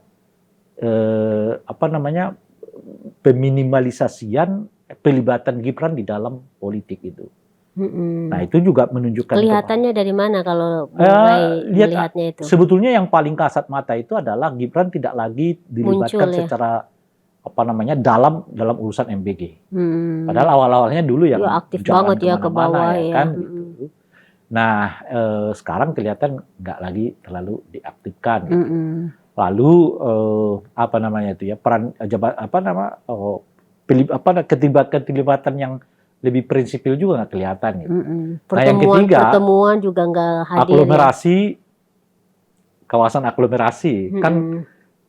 peminimalisasian pelibatan Gibran di dalam politik itu. Nah itu juga menunjukkan kelihatannya dari mana kalau mulai melihatnya itu? Sebetulnya yang paling kasat mata itu adalah Gibran tidak lagi dilibatkan secara dalam urusan MBG. Padahal awal-awalnya dulu yang aktif banget ya ke bawah ya. Kan, gitu. Nah sekarang kelihatan nggak lagi terlalu diaktifkan. Gitu. Lalu peran keterlibatan yang lebih prinsipil juga nggak kelihatan gitu. Nah yang ketiga, pertemuan juga nggak hadir. Aglomerasi, kawasan aglomerasi kan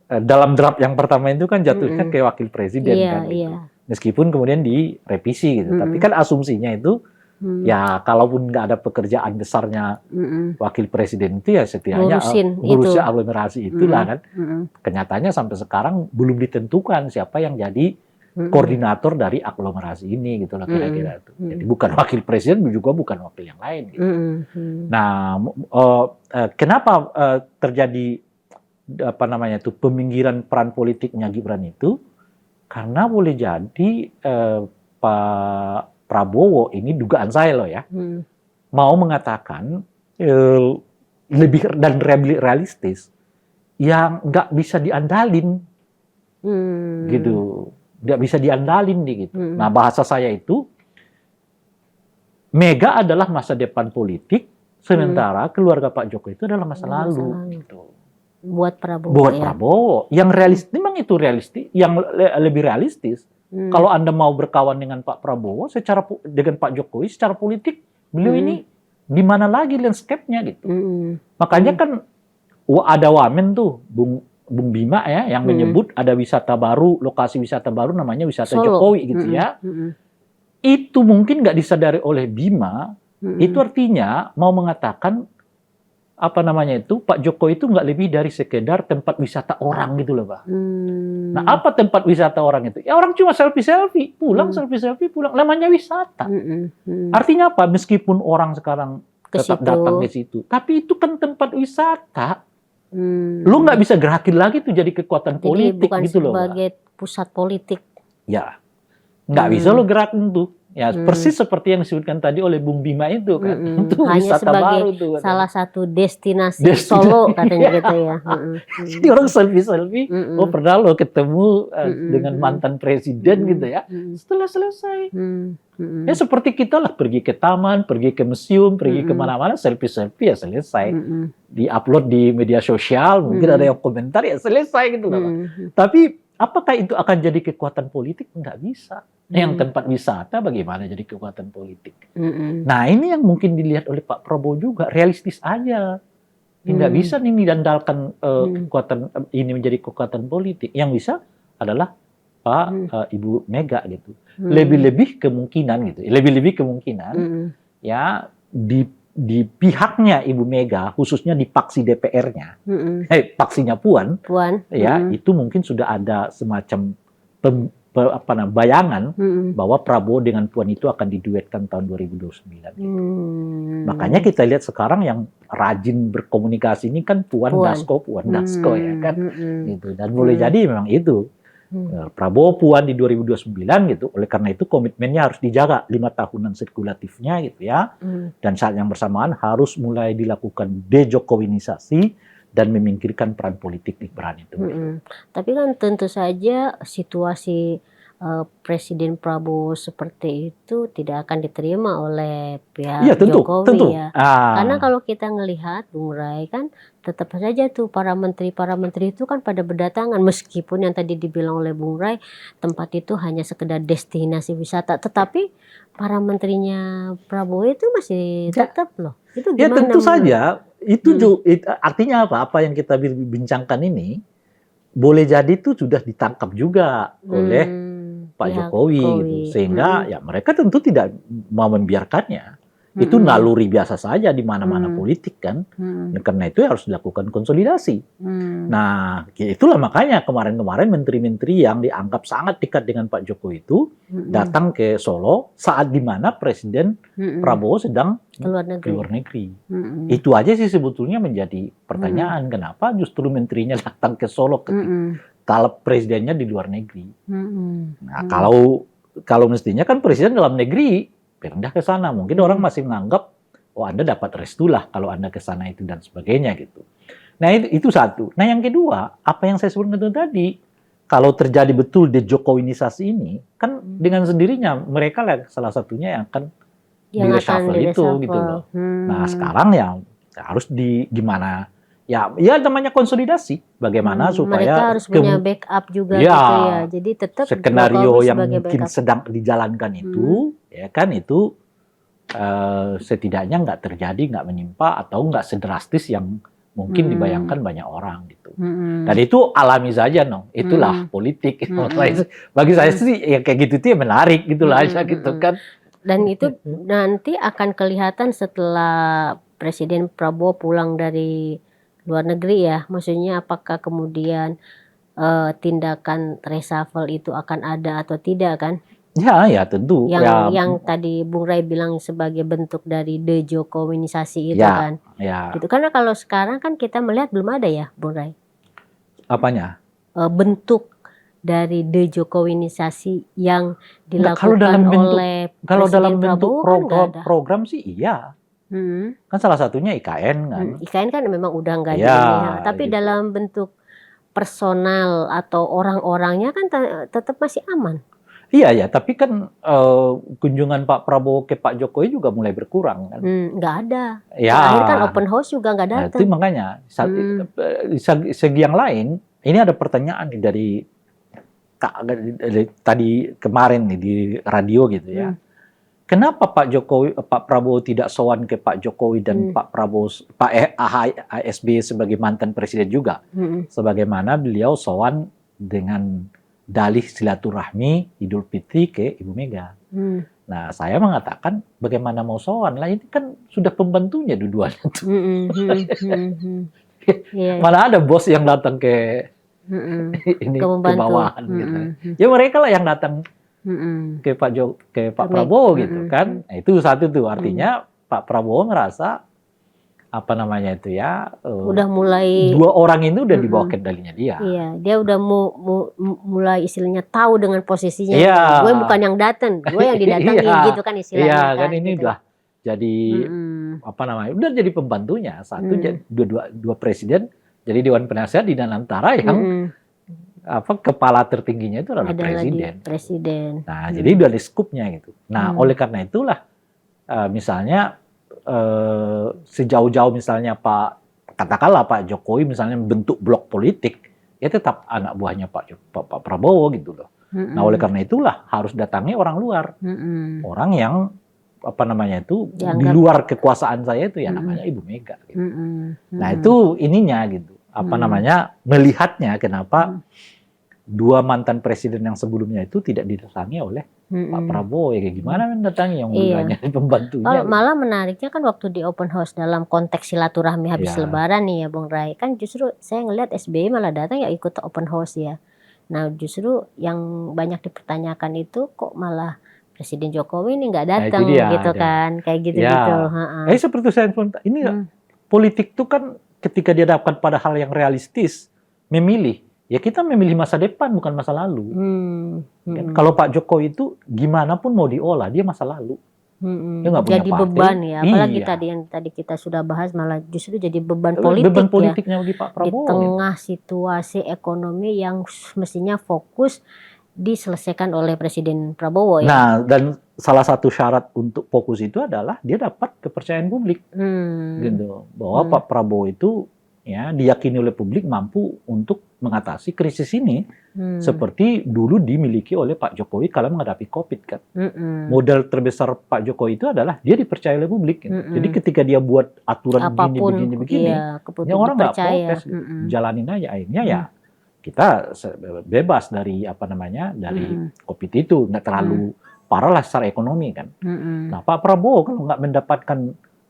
dalam draft yang pertama itu kan jatuhnya ke wakil presiden kan. Gitu. Meskipun kemudian direvisi gitu, tapi kan asumsinya itu ya kalaupun nggak ada pekerjaan besarnya wakil presiden itu ya setidaknya ngurusin aglomerasi itulah kan. Kenyataannya sampai sekarang belum ditentukan siapa yang jadi koordinator dari aglomerasi ini gitu lah kira-kira itu. Jadi bukan wakil presiden juga bukan wakil yang lain gitu. Nah, kenapa terjadi peminggiran peran politiknya Gibran itu? Karena boleh jadi Pak Prabowo ini dugaan saya loh ya, mau mengatakan lebih dan realistis yang nggak bisa diandalin, gitu, nggak bisa diandalin nih gitu. Nah bahasa saya itu, Mega adalah masa depan politik, sementara keluarga Pak Jokowi itu adalah masa lalu. Gitu. Buat Prabowo. Buat Prabowo, yang realistis memang itu realistis, yang lebih realistis. Kalau Anda mau berkawan dengan Pak Prabowo, dengan Pak Jokowi, secara politik, beliau ini di mana lagi landscape-nya gitu. Makanya kan ada wamen tuh, Bung Bima ya, yang menyebut ada wisata baru, lokasi wisata baru namanya wisata Solo. Jokowi gitu ya. Itu mungkin nggak disadari oleh Bima, itu artinya mau mengatakan Pak Jokowi itu nggak lebih dari sekedar tempat wisata orang gitu loh, Pak. Nah, apa tempat wisata orang itu? Ya orang cuma selfie-selfie, pulang selfie-selfie, pulang. Namanya wisata. Artinya apa? Meskipun orang sekarang tetap datang ke situ, tapi itu kan tempat wisata. Lu nggak bisa gerakin lagi tuh jadi kekuatan politik bukan gitu loh. Sebagai pusat politik. Ya, nggak bisa lo gerakin tuh. Ya, persis seperti yang disebutkan tadi oleh Bung Bima itu kan. Itu hanya wisata sebagai baru tuh. Salah satu destinasi Solo katanya gitu ya. Jadi orang selfie-selfie, oh pernah lo ketemu dengan mantan presiden gitu ya. Setelah selesai. Ya seperti kita lah, pergi ke taman, pergi ke museum, pergi kemana-mana, selfie-selfie ya selesai. Di-upload di media sosial, mungkin ada yang komentar ya selesai gitu loh. Tapi apakah itu akan jadi kekuatan politik? Enggak bisa. Yang tempat wisata bagaimana jadi kekuatan politik? Nah ini yang mungkin dilihat oleh Pak Prabowo juga, realistis aja. Tidak bisa nih diandalkan kekuatan ini menjadi kekuatan politik. Yang bisa adalah Pak Ibu Mega gitu. Lebih-lebih kemungkinan gitu. Lebih-lebih kemungkinan ya di pihaknya Ibu Mega, khususnya di paksi DPR-nya, paksinya Puan, ya itu mungkin sudah ada semacam bayangan bahwa Prabowo dengan Puan itu akan diduetkan tahun 2029. Gitu. Makanya kita lihat sekarang yang rajin berkomunikasi ini kan Puan Dasko ya kan, gitu. Dan boleh jadi memang itu Prabowo Puan di 2029 gitu. Oleh karena itu komitmennya harus dijaga 5 tahunan sirkulatifnya gitu ya. Dan saat yang bersamaan harus mulai dilakukan dejokowinisasi dan memingkirkan peran politik di peran itu. Tapi kan tentu saja situasi Presiden Prabowo seperti itu tidak akan diterima oleh pihak Jokowi ya. Karena kalau kita ngelihat Bung Rai kan tetap saja tuh para menteri itu kan pada berdatangan, meskipun yang tadi dibilang oleh Bung Rai tempat itu hanya sekedar destinasi wisata, tetapi para menterinya Prabowo itu masih tetap loh. Itu gimana? Ya tentu saja itu artinya apa? Apa yang kita bincangkan ini boleh jadi itu sudah ditangkap juga oleh Pak Jokowi gitu. Sehingga ya mereka tentu tidak mau membiarkannya. Itu naluri biasa saja di mana-mana politik kan. Karena itu harus dilakukan konsolidasi. Nah, itulah makanya kemarin-kemarin menteri-menteri yang dianggap sangat dekat dengan Pak Jokowi itu datang ke Solo saat di mana Presiden Prabowo sedang keluar negeri. Itu aja sih sebetulnya menjadi pertanyaan, kenapa justru menterinya datang ke Solo kalau presidennya di luar negeri. Nah, kalau mestinya kan presiden dalam negeri pindah ke sana. Mungkin orang masih menganggap, oh Anda dapat restu lah kalau Anda ke sana itu dan sebagainya gitu. Nah itu satu. Nah yang kedua, apa yang saya sebutkan itu tadi, kalau terjadi betul dejokowinisasi ini, kan dengan sendirinya mereka lah salah satunya yang akan di-reshuffle itu gitu loh. Nah sekarang ya harus gimana? Ya namanya konsolidasi. Bagaimana supaya mereka harus punya backup juga gitu ya. Jadi tetap skenario yang mungkin sedang dijalankan itu, ya kan itu setidaknya nggak terjadi, nggak menimpa atau nggak sedrastis yang mungkin dibayangkan banyak orang gitu. Dan itu alami saja, itulah politik. Bagi saya sih ya kayak gitu tuh ya menarik gitulah aja gitu kan. Dan itu nanti akan kelihatan setelah Presiden Prabowo pulang dari luar negeri ya, maksudnya apakah kemudian tindakan reshuffle itu akan ada atau tidak kan? Ya tentu. Yang tadi Bung Rai bilang sebagai bentuk dari dejokowinisasi itu kan? Gitu. Karena kalau sekarang kan kita melihat belum ada ya, Bung Rai. Apanya? Bentuk dari dejokowinisasi yang dilakukan oleh Presiden Prabowo. Kalau dalam bentuk program sih iya. Kan salah satunya IKN kan. IKN kan memang udah nggak ada. Tapi gitu. Dalam bentuk personal atau orang-orangnya kan tetap masih aman. Iya, tapi kan kunjungan Pak Prabowo ke Pak Jokowi juga mulai berkurang kan. Nggak ada. Ya. Terakhir kan open house juga nggak datang. Itu makanya segi yang lain, ini ada pertanyaan nih dari tadi kemarin nih di radio gitu ya. Kenapa Pak Prabowo tidak sowan ke Pak Jokowi dan Pak SBY sebagai mantan presiden juga, sebagaimana beliau sowan dengan dalih silaturahmi Idul Fitri ke Ibu Mega. Nah, saya mengatakan bagaimana mau sowan lah, ini kan sudah pembantunya dua-duanya. Mana ada bos yang datang ke ini ke bawahan gitu. Ya mereka lah yang datang ke Pak Prabowo gitu kan. Nah, itu satu tuh artinya Pak Prabowo ngerasa apa namanya itu ya, udah mulai 2 orang itu udah dibawa kendalinya dia. Iya, dia udah mulai istilahnya tahu dengan posisinya. Iya. Gue bukan yang datang, gue yang didatangi gitu kan istilahnya. Iya, kan ini gitu. udah jadi apa namanya? Udah jadi pembantunya. Satu dua presiden jadi dewan penasihat di antara yang apa kepala tertingginya itu adalah presiden. Nah, jadi udah ada skupnya gitu. Nah, oleh karena itulah misalnya sejauh-jauh misalnya katakanlah Pak Jokowi misalnya membentuk blok politik, ya tetap anak buahnya Pak Prabowo gitu loh. Nah, oleh karena itulah harus datangi orang luar. Orang yang apa namanya itu di luar kekuasaan saya itu ya namanya Ibu Mega gitu. Nah, itu ininya gitu. Apa namanya? Melihatnya kenapa 2 mantan presiden yang sebelumnya itu tidak didatangi oleh Pak Prabowo, ya kayak gimana mendatangi yang mulanya pembantunya. Malah menariknya kan waktu di open house dalam konteks silaturahmi habis lebaran nih ya Bung Rai, kan justru saya ngelihat SBY malah datang ya ikut open house ya. Nah justru yang banyak dipertanyakan itu kok malah Presiden Jokowi ini nggak datang gitu kan, kayak gitu-gitu. Seperti saya ini politik itu kan ketika dihadapkan pada hal yang realistis, memilih. Ya kita memilih masa depan bukan masa lalu. Kalau Pak Jokowi itu gimana pun mau diolah dia masa lalu. Dia nggak punya jadi partai. Beban ya, apalagi tadi kita sudah bahas malah justru jadi beban politik. Beban politiknya bagi Pak Prabowo. Di tengah situasi ekonomi yang mestinya fokus diselesaikan oleh Presiden Prabowo ya. Nah, dan salah satu syarat untuk fokus itu adalah dia dapat kepercayaan publik, gitu. Bahwa Pak Prabowo itu ya diyakini oleh publik mampu untuk mengatasi krisis ini seperti dulu dimiliki oleh Pak Jokowi kalau menghadapi COVID kan. Modal terbesar Pak Jokowi itu adalah dia dipercaya oleh publik. Gitu. Jadi ketika dia buat aturan begini, ya orang nggak protes, gitu. Jalanin aja. Akhirnya ya kita bebas dari apa namanya dari COVID itu, nggak terlalu parah lah secara ekonomi kan. Nah Pak Prabowo kalau nggak mendapatkan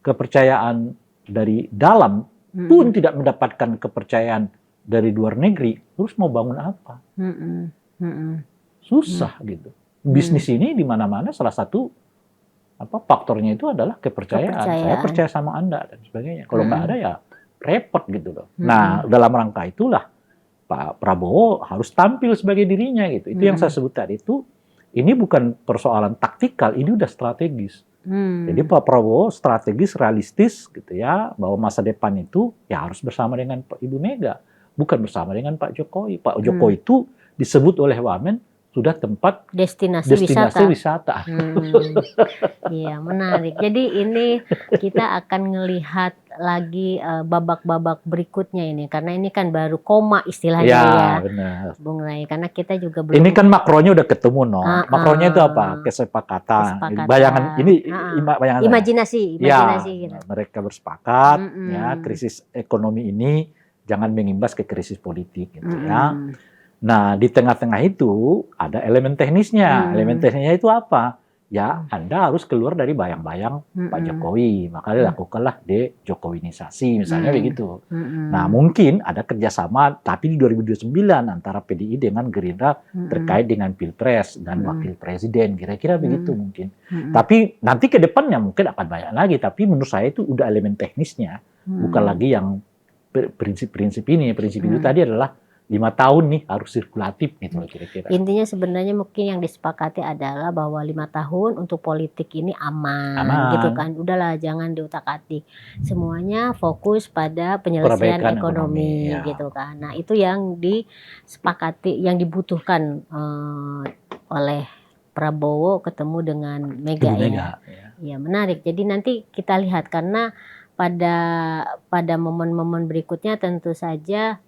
kepercayaan dari dalam pun tidak mendapatkan kepercayaan dari luar negeri, terus mau bangun apa? Susah gitu. Bisnis ini di mana-mana salah satu faktornya itu adalah kepercayaan. Saya percaya sama Anda dan sebagainya. Kalau nggak ada ya repot gitu loh. Nah dalam rangka itulah Pak Prabowo harus tampil sebagai dirinya gitu. Itu yang saya sebut tadi itu. Ini bukan persoalan taktikal, ini udah strategis. Jadi Pak Prabowo strategis, realistis gitu ya, bahwa masa depan itu ya harus bersama dengan Ibu Mega, bukan bersama dengan Pak Jokowi. Pak Jokowi itu disebut oleh Wamen sudah tempat destinasi wisata. Iya, menarik. Jadi ini kita akan ngelihat lagi babak-babak berikutnya ini, karena ini kan baru koma istilahnya ya. Benar. Bung Rai, karena kita juga belum. Ini kan makronya udah ketemu, makronya itu apa? Kesepakatan. Bayangan ini bayangan imajinasi gitu. Mereka bersepakat ya krisis ekonomi ini jangan mengimbas ke krisis politik gitu ya. Nah, di tengah-tengah itu ada elemen teknisnya. Elemen teknisnya itu apa? Ya, Anda harus keluar dari bayang-bayang Pak Jokowi. Maka dilakukanlah de-Jokowinisasi, misalnya begitu. Nah, mungkin ada kerjasama, tapi di 2029 antara PDI dengan Gerindra terkait dengan Pilpres dan Wakil Presiden. Kira-kira begitu mungkin. Tapi nanti ke depannya mungkin akan banyak lagi. Tapi menurut saya itu udah elemen teknisnya. Bukan lagi yang prinsip-prinsip ini. Prinsip itu tadi adalah 5 tahun nih harus sirkulatif gitu loh kira-kira. Intinya sebenarnya mungkin yang disepakati adalah bahwa 5 tahun untuk politik ini aman. Gitu kan. Udahlah jangan diutak-atik. Semuanya fokus pada penyelesaian ekonomi gitu kan. Nah, itu yang disepakati, yang dibutuhkan oleh Prabowo ketemu dengan Mega ya. Ya, menarik. Jadi nanti kita lihat karena pada momen-momen berikutnya tentu saja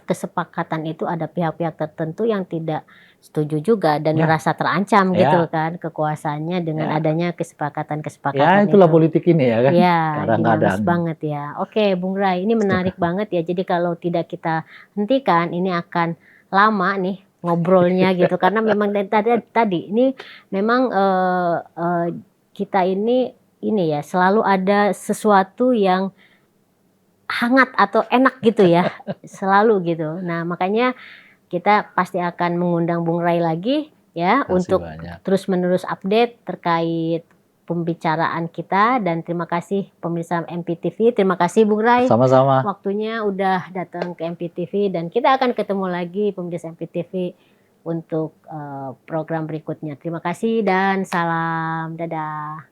kesepakatan itu ada pihak-pihak tertentu yang tidak setuju juga dan merasa terancam gitu kan kekuasaannya dengan adanya kesepakatan-kesepakatan itulah politik ini ya kan. Ya, dinamis banget ya. Oke, Bung Rai, ini menarik banget ya. Jadi kalau tidak kita hentikan ini akan lama nih ngobrolnya gitu karena memang tadi ini memang kita ini ya selalu ada sesuatu yang hangat atau enak gitu ya, selalu gitu. Nah makanya kita pasti akan mengundang Bung Rai lagi ya untuk terus-menerus update terkait pembicaraan kita, dan terima kasih pemirsa MPTV. Terima kasih Bung Rai. Sama-sama. Waktunya udah datang ke MPTV, dan kita akan ketemu lagi pemirsa MPTV untuk program berikutnya. Terima kasih dan salam. Dadah.